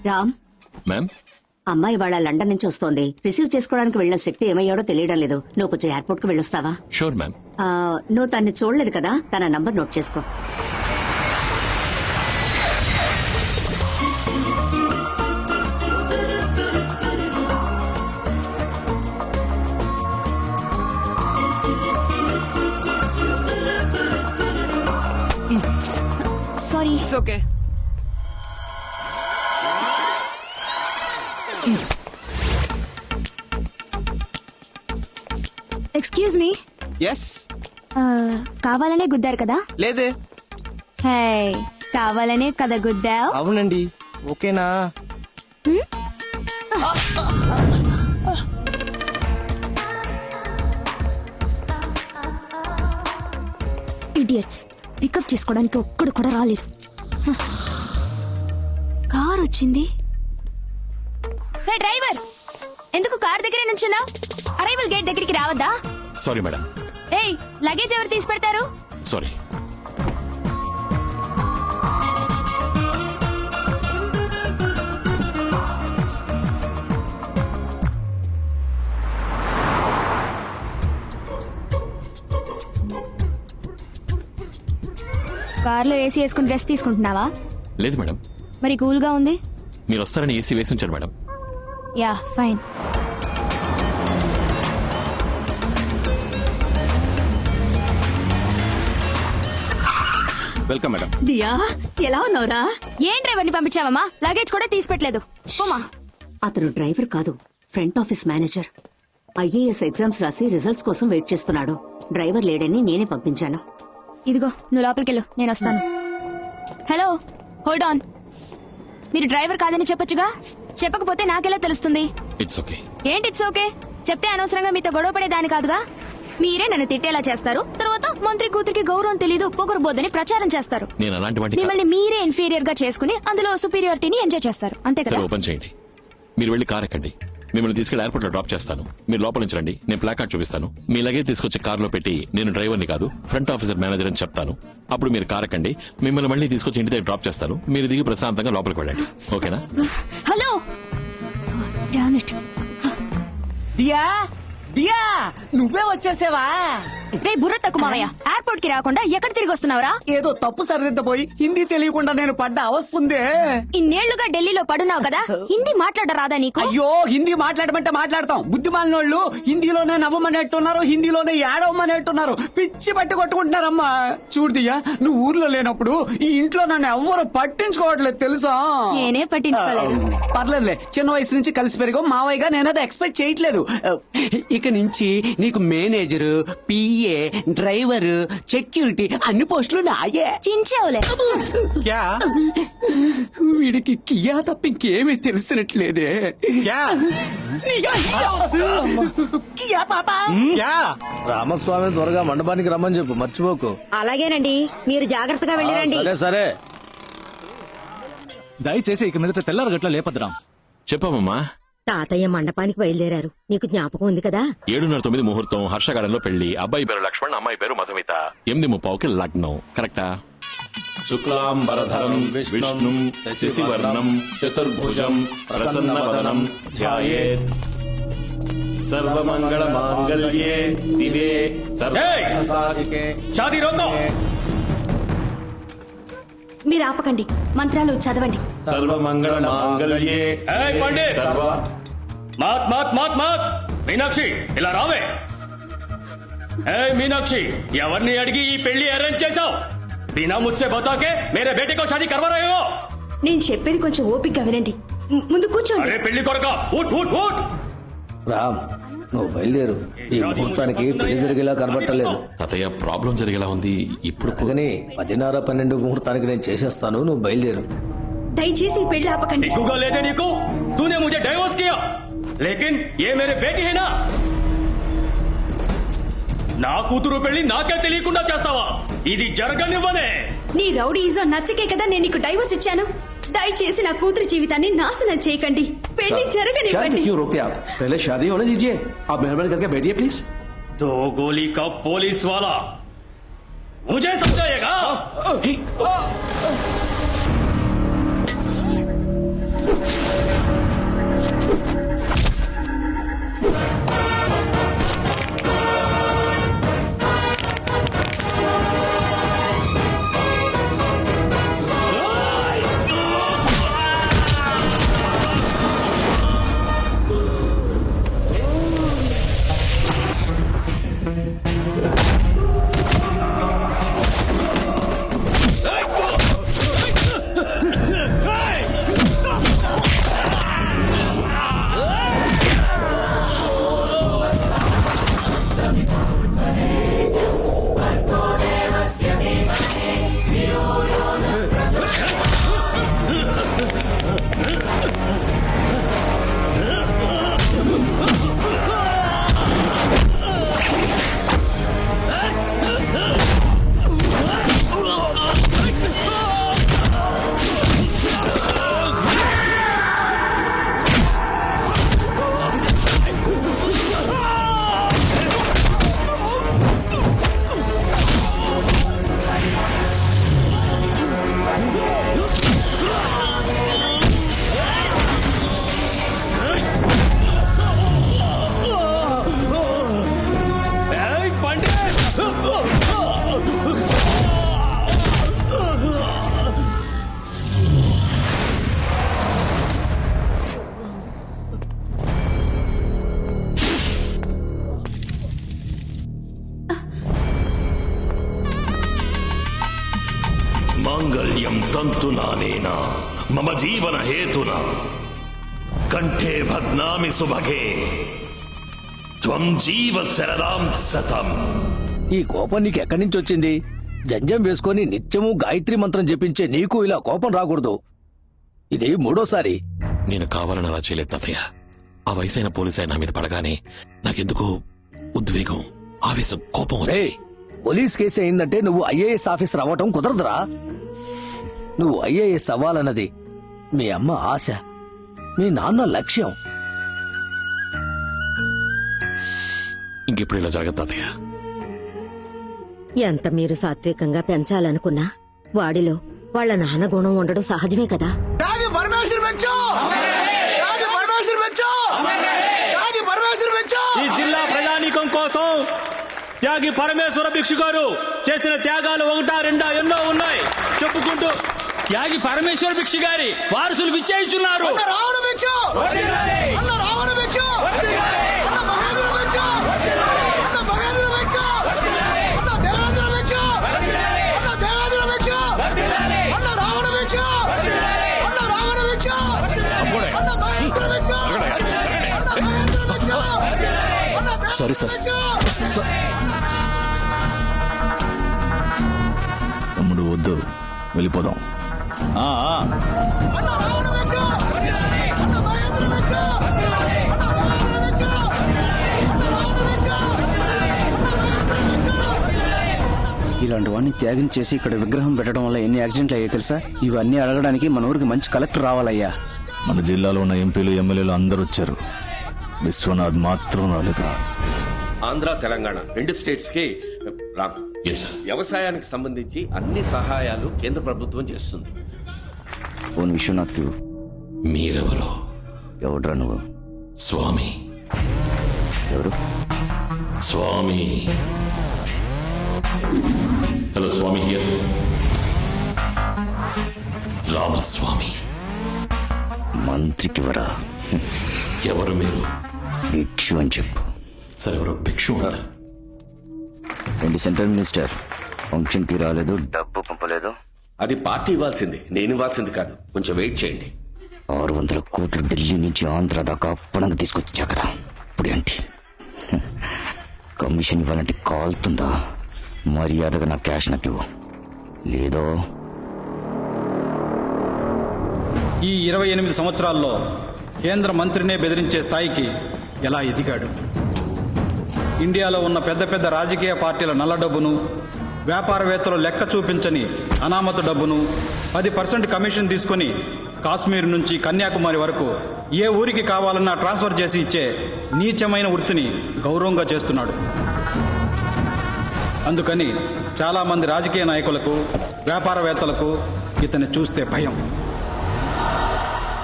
Ram, ma'am. అమ్మాయి వాళ్ళ London నుంచి వస్తోంది. రిసీవ్ చేసుకోవడానికి వెళ్లిన శక్తి ఏమయ్యాడో తెలియడం లేదు. నువ్వు కొంచెం ఎయిర్పోర్ట్ కు వెళ్ళొస్తావా? Sure ma'am. నువ్వు తన్ని చూడలేదు కదా, తన నంబర్ నోట్ చేసుకో. Sorry. It's okay. Excuse me. Yes. కావాలనే గుద్దారు కదా? లేదే. హే, కావాలనే కదా గుద్దావు? అవునండి. ఓకేనా? ఇడియట్స్, పికప్ చేసుకోవడానికి ఒక్కడు కూడా రాలేదు. కార్ వచ్చింది. హే డ్రైవర్, ఎందుకు కార్ దగ్గరే నుంచున్నావు? అరైవల్ గేట్ దగ్గరికి రావద్దా? Sorry madam. ఏయ్, లగేజ్ ఎవరు తీసి పెడతారు? సారీ. కార్లో ఏసీ వేసుకుని డ్రెస్ తీసుకుంటున్నావా? లేదు మేడం. మరి కూల్ గా ఉంది. మీరు వస్తారని ఏసీ వేసి ఉంచారు madam. Yeah, fine. Welcome madam. Diya, ఎలా ఉన్నావురా? ఏం డ్రైవర్ని పంపించావమ్మా? లగేజ్ కూడా తీసి పెట్టలేదు. పోమా. అతను డ్రైవర్ కాదు, front office manager. IAS exams రాసి రిజల్ట్స్ కోసం వెయిట్ చేస్తున్నాడు. డ్రైవర్ లేడని నేనే పంపించాను. ఇదిగో, నువ్వు లోపలికెళ్ళు, నేను వస్తాను. Hello, hold on. మీరు డ్రైవర్ కాదని చెప్పొచ్చుగా? చెప్పకపోతే నాకెలా తెలుస్తుంది? It's okay. ఏంటి ఇట్స్ ఓకే? చెప్తే అనవసరంగా మీతో గొడవ పడేదాని కాదుగా. మీరే నన్ను తిట్టేలా చేస్తారు, తర్వాత మంత్రి కూతురికి గౌరవం తెలీదు, పొగరబోద్దని ప్రచారం చేస్తారు. నేను అలాంటి వాటిని మిమ్మల్ని మీరే ఇన్ఫీరియర్ గా చేసుకుని అందులో సుపీరియారిటీని ఎంజాయ్ చేస్తారు, అంతే కదా? సరే, ఓపెన్ చేయండి. మీరు వెళ్ళి కార్ ఎక్కండి. మిమ్మల్ని తీసుకెళ్లి ఎయిర్పోర్ట్ లో డ్రాప్ చేస్తాను. మీరు లోపల నుంచి రండి, నేను ప్లాకార్డ్ చూపిస్తాను. మీ లగేజ్ తీసుకొచ్చి కార్ లో పెట్టి నేను డ్రైవర్ని కాదు, ఫ్రంట్ ఆఫీసర్ మేనేజర్ అని చెప్తాను. అప్పుడు మీరు కార్ ఎక్కండి. మిమ్మల్ని మళ్ళీ తీసుకొచ్చి ఇంటి దగ్గర డ్రాప్ చేస్తాను. మీరు దిగి ప్రశాంతంగా లోపలికి వెళ్ళండి. ఓకేనా? Hello. Damn it. Diya, Diya, నువ్వే వచ్చేసావా? రే బుర్ర తక్కువ మావయ్య, ఎయిర్పోర్ట్ కి రాకుండా ఎక్కడ తిరిగి వస్తున్నావురా? ఏదో తప్పు సరిదిద్దపోయి హిందీ తెలియకుండా నేను పడ్డ అవస్తుందే. ఇన్నేళ్లుగా ఢిల్లీలో పడున్నావు కదా, హిందీ మాట్లాడరాదా నీకు? అయ్యో, హిందీ మాట్లాడమంటే మాట్లాడతాం. బుద్ధిమాలినోళ్ళు హిందీలోనే నవ్వమనేట్టున్నారు, హిందీలోనే ఏడవమనేట్టున్నారు. పిచ్చి పట్టి కొట్టుకుంటున్నారమ్మా. చూడు దియా, నువ్వు ఊర్లో లేనప్పుడు ఈ ఇంట్లో నన్ను ఎవ్వరు పట్టించుకోవట్లేదు తెలుసా? నేనే పట్టించుకోలేదు. పర్లేదులే, చిన్న వయసు నుంచి కలిసి పెరిగో మావయ్యగా నేనది ఎక్స్పెక్ట్ చేయట్లేదు. ఇక నుంచి నీకు మేనేజరు, పిఏ, డ్రైవర్, సెక్యూరిటీ అన్ని పోస్టులు నాయే. చించావులే. వీడికి కియా తప్ప ఇంకేమీ తెలిసినట్లేదే. కియా పాపా. రామస్వామి త్వరగా మండపానికి రమ్మని చెప్పు, మర్చిపోకు. అలాగేనండి, మీరు జాగ్రత్తగా వెళ్ళిరండి. సరే సరే. దయచేసి ఇక మీదట తెల్లారగట్ల లేపద్రాం. చెప్పమ్మా. తాతయ్య మండపానికి బయలుదేరారు, నీకు జ్ఞాపకం ఉంది కదా? 7:09 ముహూర్తం, హర్షగార్డెన్ లో పెళ్లి. అబ్బాయి పేరు లక్ష్మణ్, అమ్మాయి పేరు మధుమిత. 8:30కి లగ్నం. కరెక్టా? శుక్లాంబరధరం విష్ణుం శశివర్ణం చతుర్భుజం ప్రసన్నవదనం ధ్యాయేత్ సర్వమంగళ మాంగళ్యే శివే సర్వసాధికే. షాదీ రోకో. మీరు ఆపకండి, మంత్రాలు చదవండి. సర్వమంగళ మాంగళ్యే సర్వ. మాత్ మాత్ మాత్ మాత్. మీనాక్షి, ఇలా రావే. మీనాక్షి, ఎవరిని అడిగి ఈ పెళ్లి అరేంజ్ చేశావు? బినా ముస్సే బతాకే మేరే బేటే కో షాదీ కర్వా రహే హో. నేను చెప్పేది కొంచెం ఓపికగా వినండి. ముందు కూర్చోండి. అరే పెళ్లి కొరక, ఊట్ ఊట్ ఊట్. రామ్, నువ్వు బయలుదేరు. ఈ ముహూర్తానికి పెళ్లి జరిగేలా కనబట్టలేదు. తాతయ్య, ప్రాబ్లం జరిగేలా ఉంది. ఇప్పుడు అందుకని 10:30-12 ముహూర్తానికి నేను చేసేస్తాను, నువ్వు బయలుదేరు. దయచేసి ఈ పెళ్లి ఆపకండి. సిగ్గుగా లేదే నీకు? తూనే ముझे డైవోర్స్ కియా, లేకిన్ ఏ మేరే బేటీ హై నా. నా కూతురు పెళ్లి నాకే తెలియకుండా చేస్తావా? ఇది జరగనివ్వనే. నీ రౌడీజం నచ్చకే కదా నేను నీకు డైవోర్స్ ఇచ్చాను. దయచేసి నా కూతురి జీవితాన్ని నాశనం చేయకండి. పెళ్లి జరగనివ్వండి. क्यों रोकते आप? पहले शादी होने दीजिए. आप मेहरबानी करके बैठिए प्लीज. 2 गोली का पुलिस वाला मुझे समझाएगा? వర్తునానేనా మమ జీవన హేతునా కంఠే భగ్నామి సుభగే త్వం జీవ శరదాం సతం. ఈ కోపం నీకు ఎక్కడి నుంచి వచ్చింది? జంజం వేసుకొని నిత్యము గాయత్రి మంత్రం జపించే నీకు ఇలా కోపం రాకూడదు. ఇది మూడోసారి. నేను కావాలని అలా చేయలేదు తాతయ్య. ఆ వయసైన పోలీసు నా మీద పడగానే నాకెందుకో ఉద్వేగం, ఆవేశం, కోపం వచ్చి రేయ్, పోలీస్ కేసు అయిందంటే నువ్వు ఐఏఎస్ ఆఫీసర్ అవ్వటం కుదరదురా. నువ్వు ఐఏఎస్ అవ్వాలన్నది మీ అమ్మ ఆశ, మీ నాన్న లక్ష్యం. ఇంకెప్పుడు ఇలా జరగదు తాతయ్య. ఎంత మీరు సాత్వికంగా పెంచాలనుకున్నా వాడిలో వాళ్ళ నాన్న గుణం ఉండడం సహజమే కదా. ఈ జిల్లా ప్రజానీకం కోసం త్యాగి పరమేశ్వర భిక్షు గారు చేసిన త్యాగాలు ఒకటా రెండా ఎన్నో ఉన్నాయి చెప్పుకుంటూ త్యాగి పరమేశ్వర భిక్షు గారి వారసులు విచ్చేయిస్తున్నారు. Sorry sir. తమ్ముడు వద్దు, వెళ్ళిపోదాం. ఇలాంటి వాడిని త్యాగం చేసి ఇక్కడ విగ్రహం పెట్టడం వల్ల ఎన్ని యాక్సిడెంట్లు అయ్యాయి తెలుసా? ఇవన్నీ అడగడానికి మన ఊరికి మంచి కలెక్టర్ రావాలయ్యా. మన జిల్లాలో ఉన్న ఎంపీలు ఎమ్మెల్యేలు అందరూ వచ్చారు, విశ్వనాథ్ మాత్రం రాలేదు. ఆంధ్ర తెలంగాణ రెండు స్టేట్స్ కి రామ్ వ్యవసాయానికి సంబంధించి అన్ని సహాయాలు కేంద్ర ప్రభుత్వం చేస్తుంది. ఫోన్ విశ్వనాథ్ కి. మీరెవరో? ఎవడ్రా నువ్వు? స్వామి. ఎవరు? స్వామి. Hello Swami here. రామస్వామి. మంత్రికి వరా? ఎవరు మీరు? భిక్షు అని చెప్పు. సరే, ఎవరో భిక్షు ఉండాలి. ఏంటి సెంట్రల్ మినిస్టర్ ఫంక్షన్ కి రాలేదు, డబ్బు పంపలేదు? అది పార్టీ ఇవ్వాల్సింది, నేను ఇవ్వాల్సింది కాదు. కొంచెం వెయిట్ చేయండి. 600 కోట్లు ఢిల్లీ నుంచి ఆంధ్ర దాకా అప్పనంగా తీసుకొచ్చా కదా. ఇప్పుడేంటి కమిషన్ ఇవ్వాలంటే కాలుతుందా? మర్యాదగా నా క్యాష్ నాకు ఇవ్వు, లేదో ఈ 28 సంవత్సరాల్లో కేంద్ర మంత్రినే బెదిరించే స్థాయికి ఎలా ఎదిగాడు? ఇండియాలో ఉన్న పెద్ద పెద్ద రాజకీయ పార్టీల నల్ల డబ్బును, వ్యాపారవేత్తలు లెక్క చూపించని అనామత డబ్బును 10% కమిషన్ తీసుకుని కాశ్మీర్ నుంచి కన్యాకుమారి వరకు ఏ ఊరికి కావాలన్నా ట్రాన్స్ఫర్ చేసి ఇచ్చే నీచమైన వృత్తిని గౌరవంగా చేస్తున్నాడు. అందుకని చాలా మంది రాజకీయ నాయకులకు, వ్యాపారవేత్తలకు ఇతన్ని చూస్తే భయం.